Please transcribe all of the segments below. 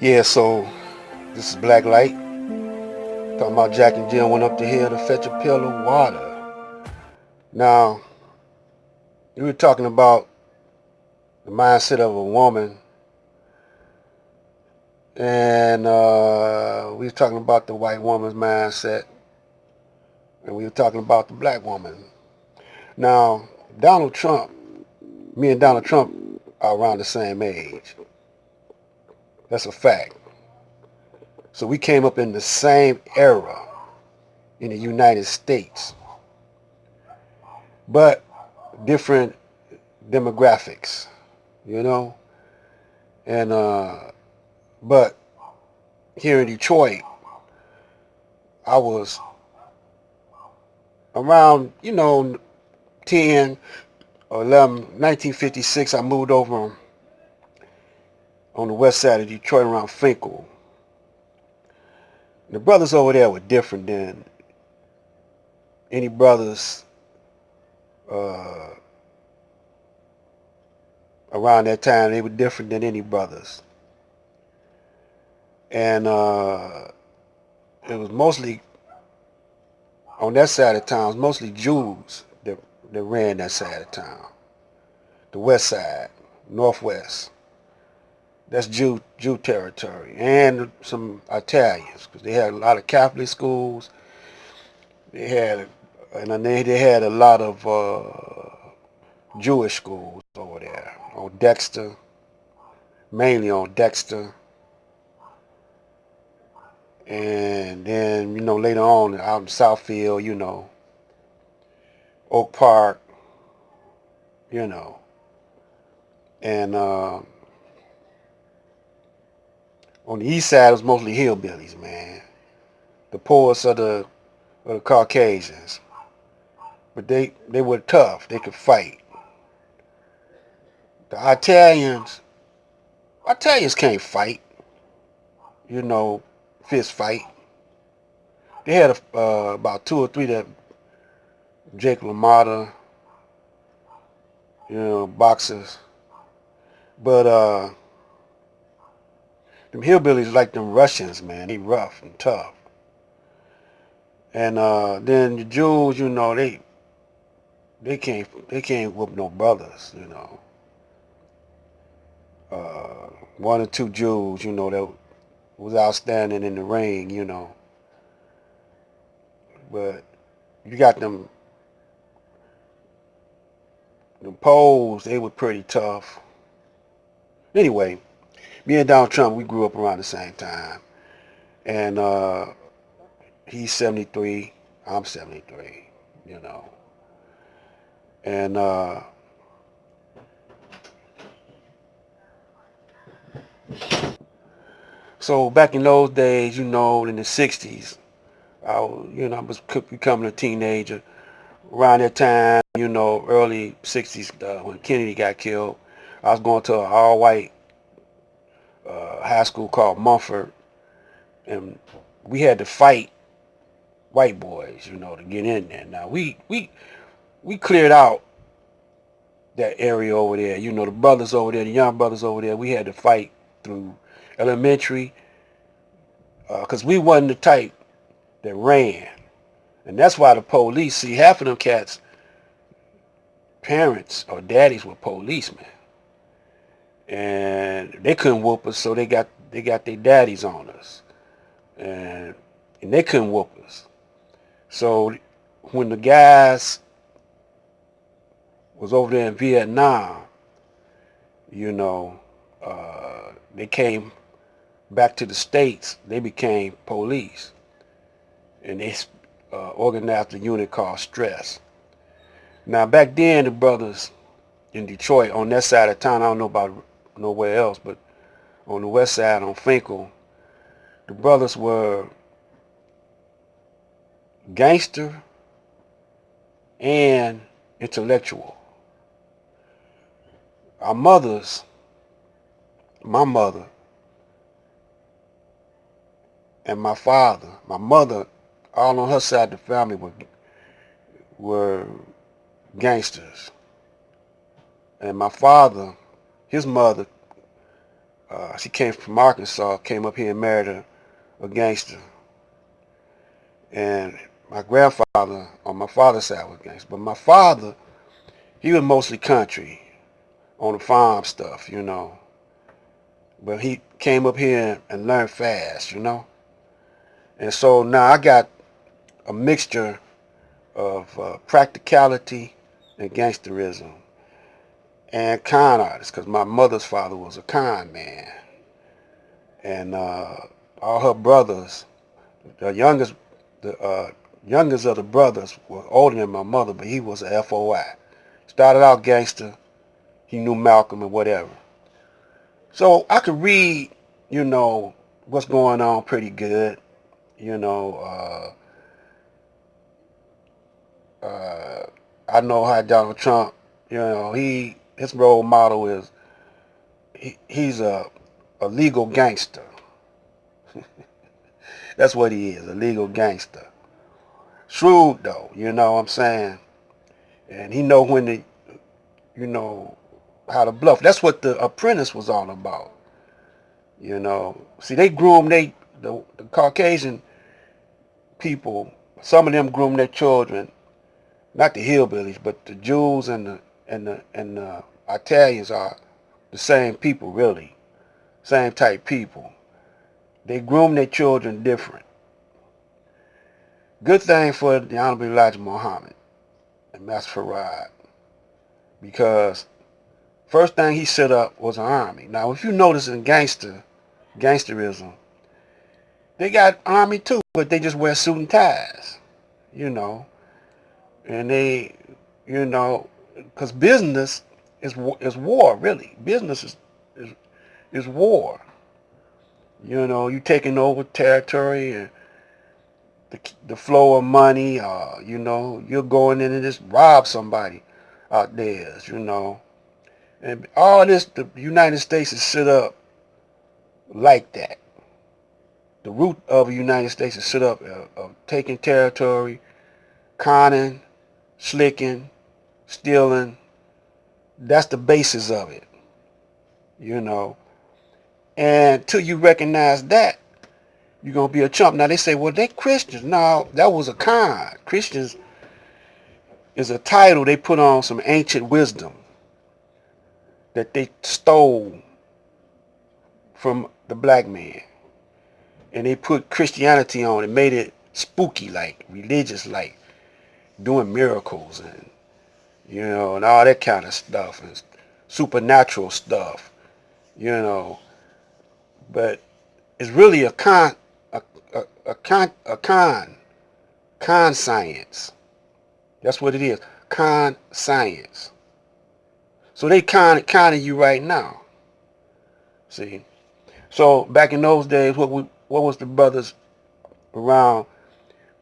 Yeah, so this is Black Light. Talking about Jack and Jill went up the hill to fetch a pail of water. Now, we were talking about the mindset of a woman, and we were talking about the white woman's mindset, and we were talking about the black woman. Now, Donald Trump, me and Donald Trump are around the same age. That's a fact. So we came up in the same era in the United States, but different demographics, you know? And but here in Detroit, I was around, 10 or 11, 1956. I moved over on the west side of Detroit around Finkel. The brothers over there were different than any brothers uh, around that time. They were different than any brothers. And it was mostly, on that side of town, it was mostly Jews that ran that side of town. The west side, northwest. That's Jew territory, and some Italians because they had a lot of Catholic schools. They had, and then they had a lot of Jewish schools over there on Dexter, mainly on Dexter, and then later on out in Southfield, Oak Park, you know, and on the east side it was mostly hillbillies, man, the poorest of the Caucasians, but they were tough. They could fight. The Italians can't fight, you know, fist fight. They had about two or three that Jake LaMotta, boxers. But them hillbillies like them Russians, man. They rough and tough. And then the Jews, they can't whoop no brothers, Uh, one or two Jews, that was outstanding in the ring, But you got them Poles, they were pretty tough. Anyway, me and Donald Trump, we grew up around the same time. And he's 73, I'm 73, you know. And so back in those days, in the 60s, I was becoming a teenager. Around that time, early 60s, when Kennedy got killed, I was going to an all-white high school called Mumford, and we had to fight white boys, to get in there. Now we cleared out that area over there. The brothers over there, the young brothers over there, we had to fight through elementary because we wasn't the type that ran. And that's why the police, see, half of them cats' parents or daddies were policemen. And they couldn't whoop us, so they got their daddies on us. And, and they couldn't whoop us. So when the guys was over there in Vietnam, they came back to the States, they became police. And they organized a unit called Stress. Now, back then, the brothers in Detroit, on that side of town, I don't know about nowhere else, but on the west side, on Finkel, the brothers were gangster and intellectual. Our mothers, my mother and my father, my mother, all on her side of the family were gangsters. And my father, his mother She came from Arkansas, came up here and married a gangster. And my grandfather on my father's side was gangster. But my father, he was mostly country on the farm stuff, you know. But he came up here and learned fast, you know. And so now I got a mixture of practicality and gangsterism and con artists, because my mother's father was a con man. And all her brothers, the youngest, the youngest of the brothers was older than my mother, but he was a FOI. Started out gangster. He knew Malcolm and whatever. So I could read, you know, what's going on pretty good. You know, I know how Donald Trump, you know, his role model is he's a legal gangster. That's what he is, a legal gangster. Shrewd though, you know what I'm saying? And he know when to, you know, how to bluff. That's what The Apprentice was all about. You know, see, they groom the Caucasian people. Some of them groom their children, not the hillbillies, but the Jews and the Italians are the same people, really, same type people. They groom their children different. Good thing for the Honorable Elijah Muhammad and Master Farad, because first thing he set up was an army. Now, if you notice in gangsterism, they got army too, but they just wear suit and ties, you know, and they, you know, because business is war, really. Business is is war. You know, you taking over territory and the flow of money. You know, you're going in and just rob somebody out there. You know, and all this, the United States is set up like that. The root of the United States is set up of taking territory, conning, slicking, stealing. That's the basis of it, you know. And till you recognize that, you're going to be a chump. Now they say, well, they Christians. No, that was a con. Christians is a title they put on some ancient wisdom that they stole from the black man. And they put Christianity on it, made it spooky like, religious like, doing miracles and, you know, and all that kind of stuff and supernatural stuff, you know. But it's really a con science. That's what it is. Con science. So they conning you right now. See. So back in those days, what was the brothers around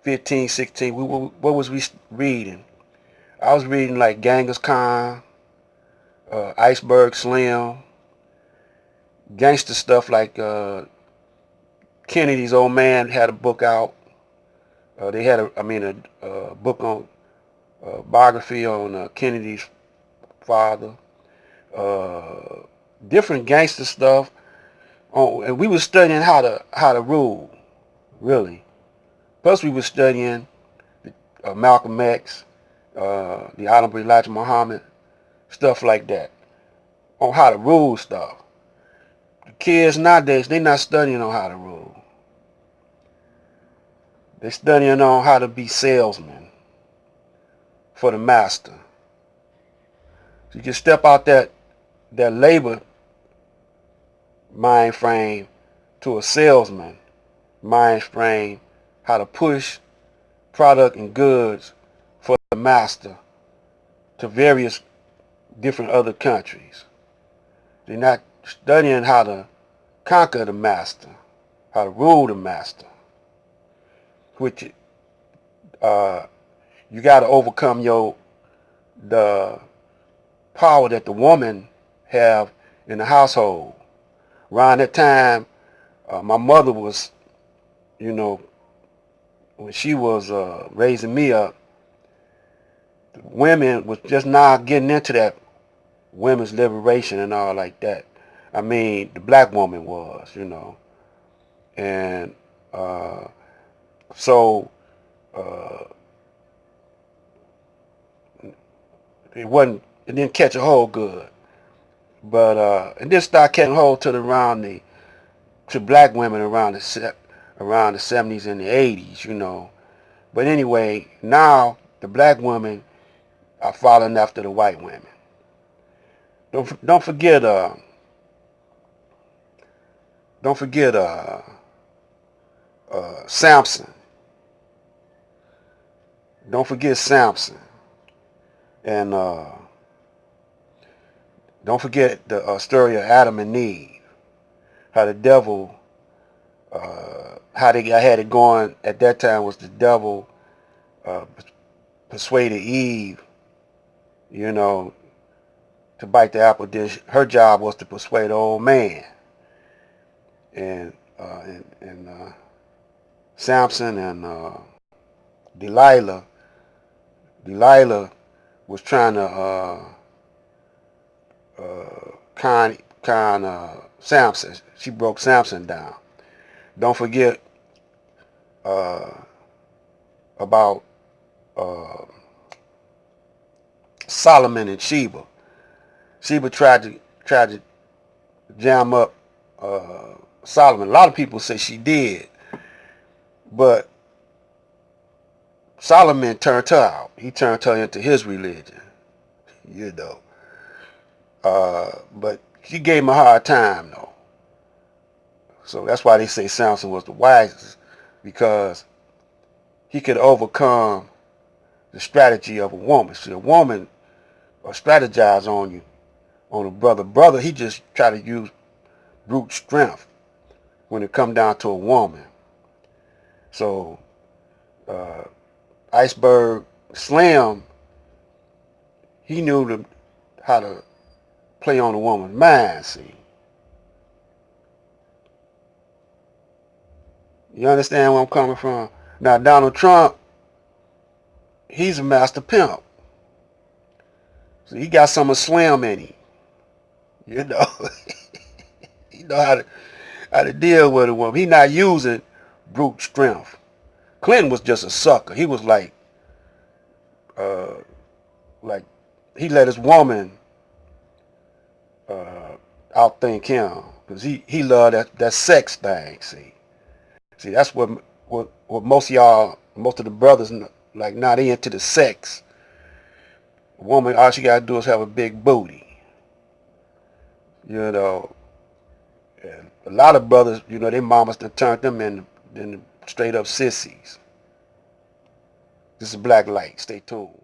15, 16? What was we reading? I was reading like Genghis Khan, Iceberg Slim, gangster stuff like Kennedy's old man had a book out. They had a book on biography on Kennedy's father. Uh, Different gangster stuff. Oh, and we were studying how to rule, really. Plus, we were studying Malcolm X, the Honorable Elijah Muhammad, stuff like that, on how to rule stuff. The kids nowadays, they not studying on how to rule. They're studying on how to be salesmen for the master. So you can step out that labor mind frame to a salesman mind frame, how to push product and goods for the master to various different other countries. They're not studying how to conquer the master, how to rule the master, which you got to overcome the power that the woman have in the household. Around that time, my mother was, you know, when she was raising me up, women was just now getting into that women's liberation and all like that. I mean, the black woman was, and uh, so uh, it didn't catch a hold good, but it did start catching hold to black women around the 70s and the 80s. But anyway, now the black women are following after the white women. Don't forget don't forget Samson. Don't forget Samson, and don't forget the story of Adam and Eve. How the devil, how they had it going at that time was the devil uh, persuaded Eve, you know, to bite the apple. Then her job was to persuade the old man, and Samson and Delilah. Delilah was trying to con Samson. She broke Samson down. Don't forget uh, about uh, Solomon and Sheba. Sheba tried to jam up Solomon. A lot of people say she did, but Solomon turned her out. He turned her into his religion, you know. But she gave him a hard time though. So that's why they say Samson was the wisest, because he could overcome the strategy of a woman. See, a woman will strategize on you, on a brother. Brother, he just try to use brute strength when it come down to a woman. So uh, Iceberg Slim, he knew how to play on a woman's mind. See, you understand where I'm coming from? Now Donald Trump, he's a master pimp. So he got some of Slim in him. You know, he know how to deal with a woman. He not using brute strength. Clinton was just a sucker. He was uh, like he let his woman uh, outthink him because he loved that sex thing. See, that's what most of the brothers like. Now they into the sex. A woman, all she gotta do is have a big booty. You know, and a lot of brothers, their mamas done turned them in straight up sissies. This is Black Light. Stay tuned.